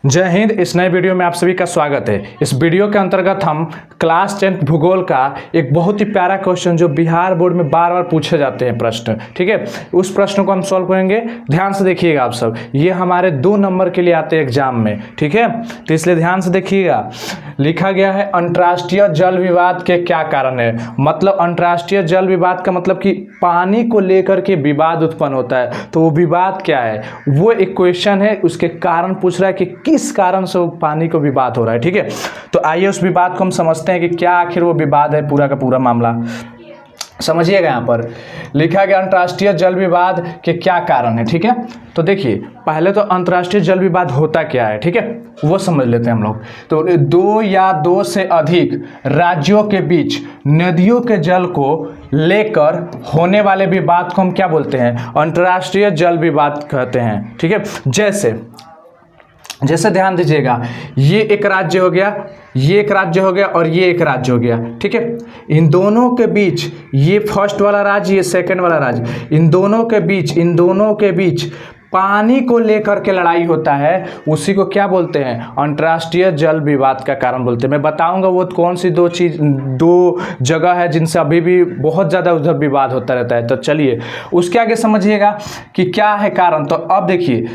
जय हिंद। इस नए वीडियो में आप सभी का स्वागत है। इस वीडियो के अंतर्गत हम क्लास 10 भूगोल का एक बहुत ही प्यारा क्वेश्चन जो बिहार बोर्ड में बार बार पूछे जाते हैं प्रश्न, ठीक है, उस प्रश्न को हम सॉल्व करेंगे। ध्यान से देखिएगा आप सब, ये हमारे 2 नंबर के लिए आते हैं एग्जाम में, ठीक है, तो इसलिए ध्यान से देखिएगा। लिखा गया है अंतर्राष्ट्रीय जल विवाद के क्या कारण है। मतलब अंतर्राष्ट्रीय जल विवाद का मतलब कि पानी को लेकर के विवाद उत्पन्न होता है, तो वो विवाद क्या है, वो एक क्वेश्चन है, उसके कारण पूछ रहा है कि किस कारण से वो पानी को विवाद हो रहा है, ठीक है। तो आइए उस विवाद को हम समझते हैं कि क्या आखिर वो विवाद है, पूरा का पूरा मामला समझिएगा। यहाँ पर लिखा गया अंतर्राष्ट्रीय जल विवाद के क्या कारण है, ठीक है। तो देखिए पहले तो अंतर्राष्ट्रीय जल विवाद होता क्या है, ठीक है, वो समझ लेते हैं हम लोग। तो 2 या 2 से अधिक राज्यों के बीच नदियों के जल को लेकर होने वाले विवाद को हम क्या बोलते हैं, अंतर्राष्ट्रीय जल विवाद कहते हैं, ठीक है। जैसे ध्यान दीजिएगा, ये एक राज्य हो गया, ये एक राज्य हो गया और ये एक राज्य हो गया, ठीक है। इन दोनों के बीच, ये फर्स्ट वाला राज्य, ये सेकंड वाला राज्य, इन दोनों के बीच पानी को लेकर के लड़ाई होता है, उसी को क्या बोलते हैं, अंतर्राष्ट्रीय जल विवाद का कारण बोलते हैं। मैं बताऊंगा वो कौन सी 2 जगह है जिनसे अभी भी बहुत ज़्यादा उधर विवाद होता रहता है। तो चलिए उसके आगे समझिएगा कि क्या है कारण। तो अब देखिए,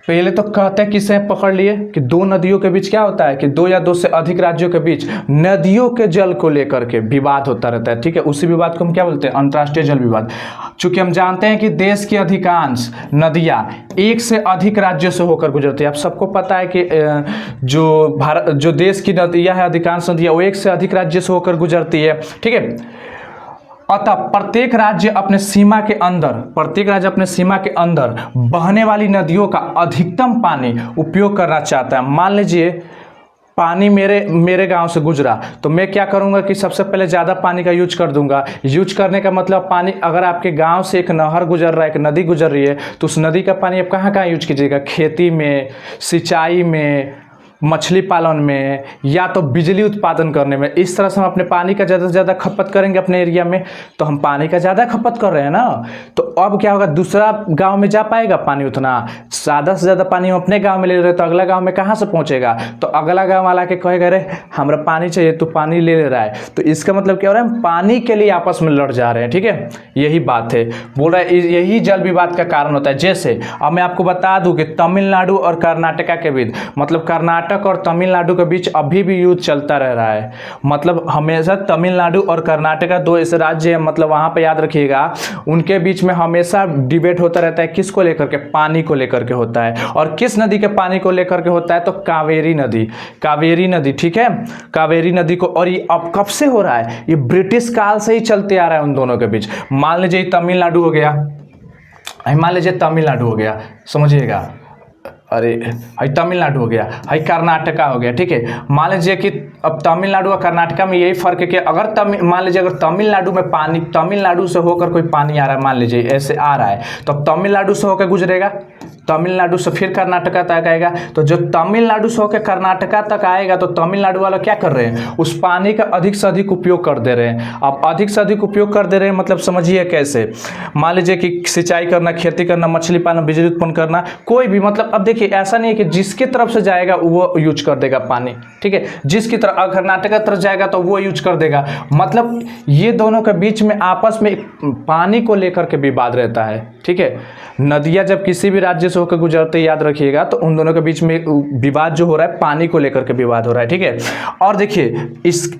पहले तो कहते हैं किसे पकड़ लिए कि 2 नदियों के बीच क्या होता है कि 2 या 2 से अधिक राज्यों के बीच नदियों के जल को लेकर के विवाद होता रहता है, ठीक है। उसी विवाद को हम क्या बोलते हैं, अंतर्राष्ट्रीय जल विवाद। चूंकि हम जानते हैं कि देश की अधिकांश नदियां 1 से अधिक राज्यों से होकर गुजरती है। आप सबको पता है कि जो देश की नदियां है, अधिकांश नदियां वो 1 से अधिक राज्य से होकर गुजरती है, ठीक है। अतः प्रत्येक राज्य अपने सीमा के अंदर बहने वाली नदियों का अधिकतम पानी उपयोग करना चाहता है। मान लीजिए पानी मेरे गांव से गुजरा, तो मैं क्या करूंगा कि सबसे पहले ज़्यादा पानी का यूज कर दूंगा। यूज करने का मतलब पानी, अगर आपके गांव से एक नहर गुजर रहा है, एक नदी गुजर रही है, तो उस नदी का पानी आप कहाँ यूज कीजिएगा, खेती में, सिंचाई में, मछली पालन में, या तो बिजली उत्पादन करने में। इस तरह से हम अपने पानी का ज़्यादा से ज़्यादा खपत करेंगे अपने एरिया में, तो हम पानी का ज़्यादा खपत कर रहे हैं ना। तो अब क्या होगा, दूसरा गांव में जा पाएगा पानी उतना, ज़्यादा से ज़्यादा पानी हम अपने गांव में ले रहे हैं, तो अगला गांव में कहाँ से पहुँचेगा, तो अगला गाँव वाला के कहेगा अरे हमारा पानी चाहिए, तो पानी ले रहा है। तो इसका मतलब क्या हो रहा है, हम पानी के लिए आपस में लड़ जा रहे हैं, ठीक है। यही बात है, बोल रहा है यही जल विवाद का कारण होता है। जैसे अब मैं आपको बता दूं कि तमिलनाडु और कर्नाटका के बीच, मतलब कर्नाटक और तमिलनाडु के बीच अभी भी युद्ध चलता रह रहा है। मतलब हमेशा तमिलनाडु और कर्नाटका 2 ऐसे राज्य हैं, मतलब वहां पे याद रखिएगा, उनके बीच में हमेशा डिबेट होता रहता है। किसको लेकर के, पानी को लेकर के होता है। और किस नदी के पानी को लेकर के होता है, तो कावेरी नदी, ठीक है, कावेरी नदी को। और ये अब कब से हो रहा है, ये ब्रिटिश काल से ही चलते आ रहा है उन दोनों के बीच। मान लीजिए तमिलनाडु हो गया, समझिएगा, अरे हाई तमिलनाडु हो गया, हाई कर्नाटका हो गया, ठीक है। मान लीजिए कि अब तमिलनाडु और कर्नाटका में यही फर्क है कि अगर मान लीजिए अगर तमिलनाडु में पानी, तमिलनाडु से होकर कोई पानी आ रहा है, मान लीजिए ऐसे आ रहा है, तो अब तमिलनाडु से होकर गुजरेगा, तमिलनाडु से फिर कर्नाटका तक आएगा। तो जो तमिलनाडु से होकर कर्नाटका तक आएगा, तो तमिलनाडु वाले क्या कर रहे हैं, उस पानी का अधिक से अधिक उपयोग कर दे रहे हैं। अब अधिक से अधिक उपयोग कर दे रहे हैं मतलब समझिए कैसे, मान लीजिए कि सिंचाई करना, खेती करना, मछली पालना, बिजली उत्पन्न करना, कोई भी, मतलब अब देखिए ऐसा नहीं है कि जिसकी तरफ से जाएगा वो यूज कर देगा पानी, ठीक है। जिसकी तरफ कर्नाटका तरफ जाएगा तो वो यूज कर देगा। मतलब ये दोनों के बीच में आपस में पानी को लेकर के विवाद रहता है, ठीक है। नदियां जब किसी भी राज्य से होकर गुजरते, याद रखिएगा, तो उन दोनों के बीच में विवाद जो हो रहा है, पानी को लेकर के विवाद हो रहा है, ठीक है। और देखिए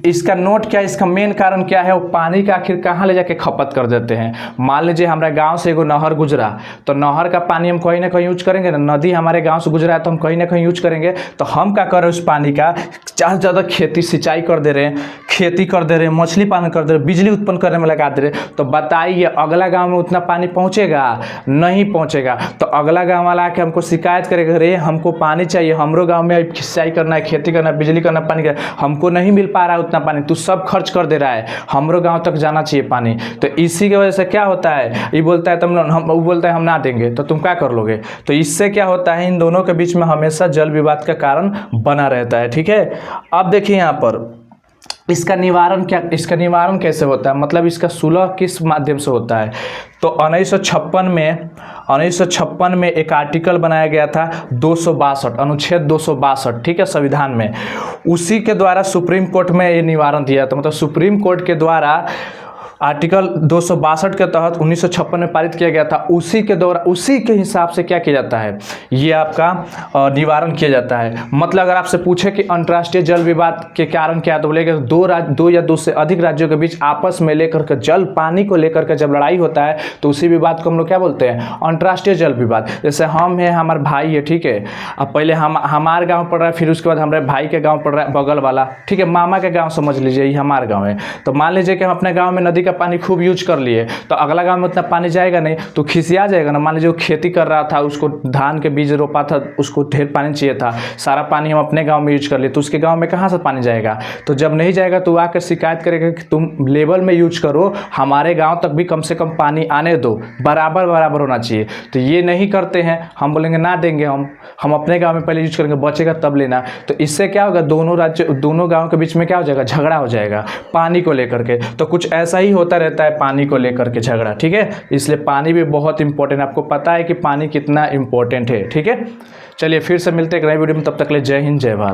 इसका नोट क्या है, इसका मेन कारण क्या है, वो पानी का आखिर कहाँ ले जाके खपत कर देते हैं। मान लीजिए हमारे गांव से एगो नहर गुजरा, तो नहर का पानी हम कहीं ना कहीं यूज करेंगे ना। नदी हमारे गांव से गुजरा है तो हम कहीं ना कहीं यूज करेंगे। तो हम क्या कर रहे हैं, उस पानी का ज़्यादा से ज़्यादा खेती, सिंचाई कर दे रहे हैं, खेती कर दे रहे हैं, मछली पालन कर दे रहे हैं, बिजली उत्पन्न करने में लगा दे रहे हैं। तो बताइए अगला गाँव में उतना पानी पहुँचेगा, नहीं पहुँचेगा। तो अगला गाँव वाला आके हमको शिकायत करेगा, अरे हमको पानी चाहिए, हमरो गांव में सिंचाई करना है, खेती करना है, बिजली करना, पानी करना, हमको नहीं मिल पा रहा है उतना पानी, तू सब खर्च कर दे रहा है, हमरो गांव तक जाना चाहिए पानी। तो इसी की वजह से क्या होता है, ये बोलता है वो बोलता है हम ना देंगे, तो तुम क्या कर लोगे। तो इससे क्या होता है, इन दोनों के बीच में हमेशा जल विवाद का कारण बना रहता है, ठीक है। अब देखिए यहाँ पर इसका निवारण कैसे होता है, मतलब इसका सुलह किस माध्यम से होता है। तो 1956 में 1956 में एक आर्टिकल बनाया गया था 262, अनुच्छेद 262, ठीक है, संविधान में। उसी के द्वारा सुप्रीम कोर्ट में ये निवारण दिया था, मतलब सुप्रीम कोर्ट के द्वारा आर्टिकल 262 के तहत 1956 में पारित किया गया था। उसी के द्वारा, उसी के हिसाब से क्या किया जाता है, ये आपका निवारण किया जाता है। मतलब अगर आपसे पूछे कि अंतर्राष्ट्रीय जल विवाद के कारण क्या, तो बोलेगा दो या दो से अधिक राज्यों के बीच आपस में लेकर के जल पानी को लेकर के जब लड़ाई होता है तो उसी विवाद को हम लोग क्या बोलते हैं, अंतर्राष्ट्रीय जल विवाद। जैसे हम हैं, हमारे भाई है, ठीक है, अब पहले हमारे गाँव पड़ रहा है, फिर उसके बाद हमारे भाई के गाँव पड़ रहा है, बगल वाला, ठीक है, मामा के गाँव समझ लीजिए, ये हमारा गाँव है। तो मान लीजिए कि हम अपने गाँव में नदी का पानी खूब यूज कर लिए, तो अगला गांव में उतना पानी जाएगा नहीं, तो खिसिया जाएगा ना। मान लीजिए वो खेती कर रहा था, उसको धान के बीज रोपा था, उसको ढेर पानी चाहिए था, सारा पानी हम अपने गांव में यूज कर लिए, तो उसके गांव में कहाँ से पानी जाएगा। तो जब नहीं जाएगा तो आकर शिकायत करेगा कि तुम लेवल में यूज करो, हमारे गाँव तक भी कम से कम पानी आने दो, बराबर बराबर होना चाहिए। तो ये नहीं करते हैं, हम बोलेंगे ना देंगे, हम अपने गाँव में पहले यूज करेंगे, बचेगा तब लेना। तो इससे क्या होगा, दोनों गाँव के बीच में क्या हो जाएगा, झगड़ा हो जाएगा पानी को लेकर के। तो कुछ ऐसा ही होता रहता है पानी को लेकर के झगड़ा, ठीक है। इसलिए पानी भी बहुत इंपॉर्टेंट, आपको पता है कि पानी कितना इंपॉर्टेंट है, ठीक है। चलिए फिर से मिलते हैं एक नई वीडियो में, तब तक के लिए जय हिंद, जय भारत।